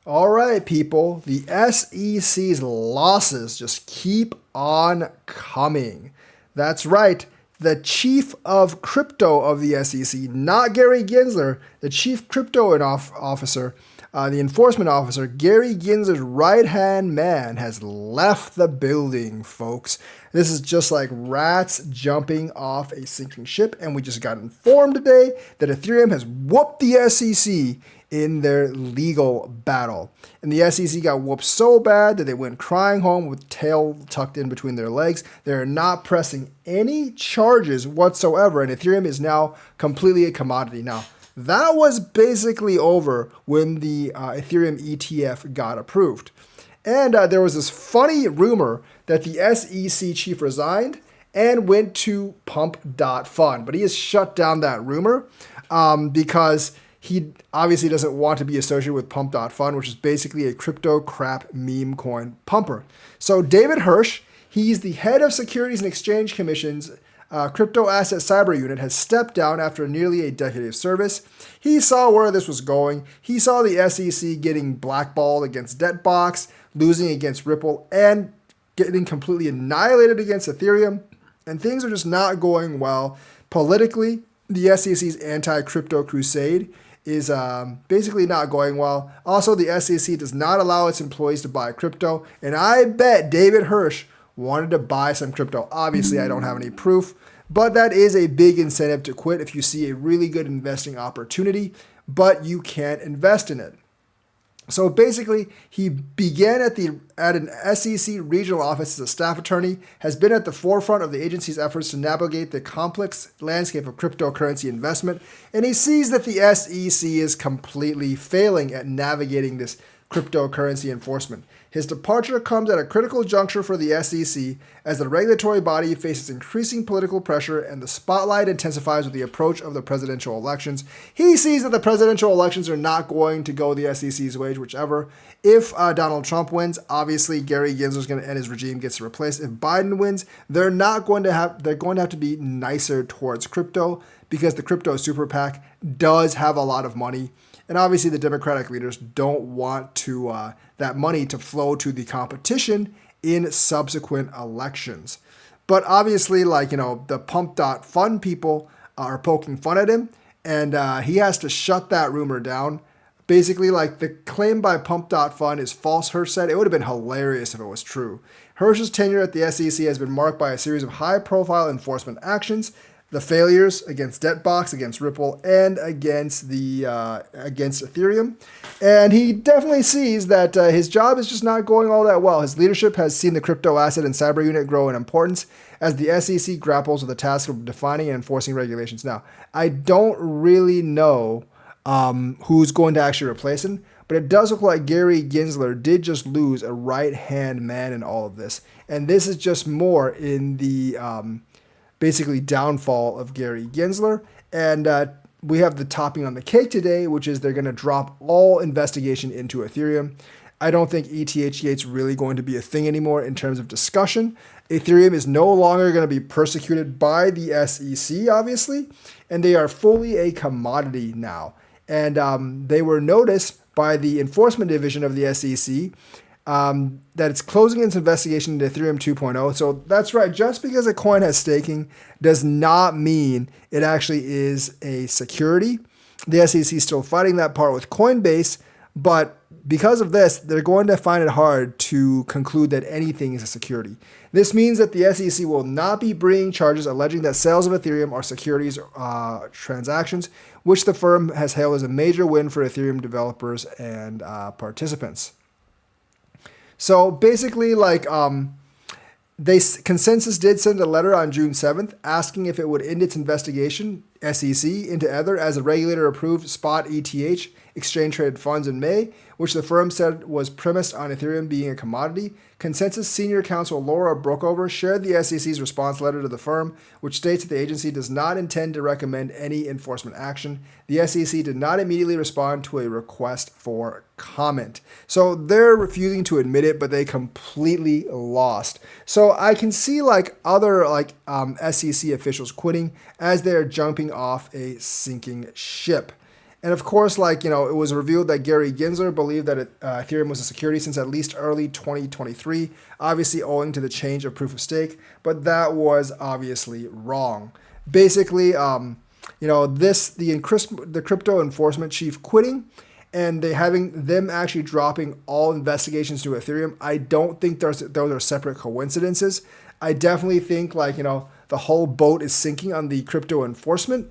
All right, people, the SEC's losses just keep on coming. That's right. The chief of crypto of the SEC, not Gary Gensler, the chief crypto officer, the enforcement officer, Gary Gensler's right-hand man, has left the building, folks. This is just like rats jumping off a sinking ship, and we just got informed today that Ethereum has whooped the SEC in their legal battle. And the SEC got whooped so bad that they went crying home with tail tucked in between their legs. They're not pressing any charges whatsoever, and Ethereum is now completely a commodity. Now, that was basically over when the Ethereum ETF got approved. And there was this funny rumor that the SEC chief resigned and went to Pump.Fund. But he has shut down that rumor because he obviously doesn't want to be associated with Pump.Fund, which is basically a crypto crap meme coin pumper. So David Hirsch, he's the head of Securities and Exchange Commission's crypto asset cyber unit, has stepped down after nearly a decade of service. He saw where this was going. He saw the SEC getting blackballed against Debtbox, losing against Ripple, and getting completely annihilated against Ethereum. And things are just not going well. Politically, the SEC's anti-crypto crusade is basically not going well. Also, the SEC does not allow its employees to buy crypto. And I bet David Hirsch wanted to buy some crypto. Obviously, I don't have any proof, but that is a big incentive to quit if you see a really good investing opportunity, but you can't invest in it. So basically, he began at an SEC regional office as a staff attorney, has been at the forefront of the agency's efforts to navigate the complex landscape of cryptocurrency investment, and he sees that the SEC is completely failing at navigating this cryptocurrency enforcement. His departure comes at a critical juncture for the SEC as the regulatory body faces increasing political pressure and the spotlight intensifies with the approach of the presidential elections. He sees that the presidential elections are not going to go the SEC's way, whichever. If Donald Trump wins, obviously Gary Gensler's going to and his regime gets replaced. If Biden wins, they're going to have to be nicer towards crypto because the crypto super PAC does have a lot of money. And obviously the Democratic leaders don't want to that money to flow to the competition in subsequent elections. But obviously, the Pump.Fund people are poking fun at him, and he has to shut that rumor down. Basically, the claim by Pump.Fund is false, Hirsch said. It would have been hilarious if it was true. Hirsch's tenure at the SEC has been marked by a series of high-profile enforcement actions. The failures against Debtbox, against Ripple, and against Ethereum. And he definitely sees that his job is just not going all that well. His leadership has seen the crypto asset and cyber unit grow in importance as the SEC grapples with the task of defining and enforcing regulations. Now, I don't really know who's going to actually replace him, but it does look like Gary Gensler did just lose a right-hand man in all of this. And this is just more in the basically downfall of Gary Gensler. And we have the topping on the cake today, which is they're going to drop all investigation into Ethereum. I don't think ETH-gate's really going to be a thing anymore in terms of discussion. Ethereum is no longer going to be persecuted by the SEC, obviously, and they are fully a commodity now. And they were noticed by the enforcement division of the SEC that it's closing its investigation into Ethereum 2.0. So that's right. Just because a coin has staking does not mean it actually is a security. The SEC is still fighting that part with Coinbase, but because of this, they're going to find it hard to conclude that anything is a security. This means that the SEC will not be bringing charges alleging that sales of Ethereum are securities transactions, which the firm has hailed as a major win for Ethereum developers and participants. So basically, Consensus did send a letter on June 7th asking if it would end its investigation, SEC, into Ether as the regulator approved spot ETH exchange-traded funds in May, which the firm said was premised on Ethereum being a commodity. Consensus senior counsel Laura Brookover shared the SEC's response letter to the firm, which states that the agency does not intend to recommend any enforcement action. The SEC did not immediately respond to a request for comment. So they're refusing to admit it, but they completely lost. So I can see other SEC officials quitting as they're jumping off a sinking ship. And of course, like, it was revealed that Gary Gensler believed that Ethereum was a security since at least early 2023, obviously owing to the change of proof of stake, but that was obviously wrong. Basically, the crypto enforcement chief quitting and they having them actually dropping all investigations to Ethereum, I don't think those are separate coincidences. I definitely think, like, the whole boat is sinking on the crypto enforcement.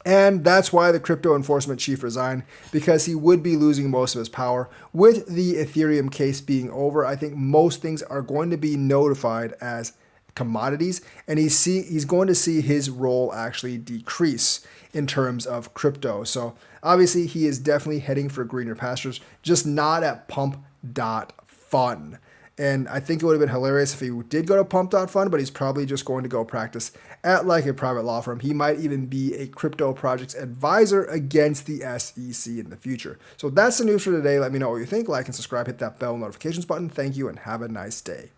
And that's why the crypto enforcement chief resigned, because he would be losing most of his power. With the Ethereum case being over, I think most things are going to be notified as commodities, and he's going to see his role actually decrease in terms of crypto. So obviously he is definitely heading for greener pastures, just not at pump.fun. And I think it would have been hilarious if he did go to pump.fun, but he's probably just going to go practice at like a private law firm. He might even be a crypto project's advisor against the SEC in the future. So that's the news for today. Let me know what you think. Like and subscribe, hit that bell notifications button. Thank you and have a nice day.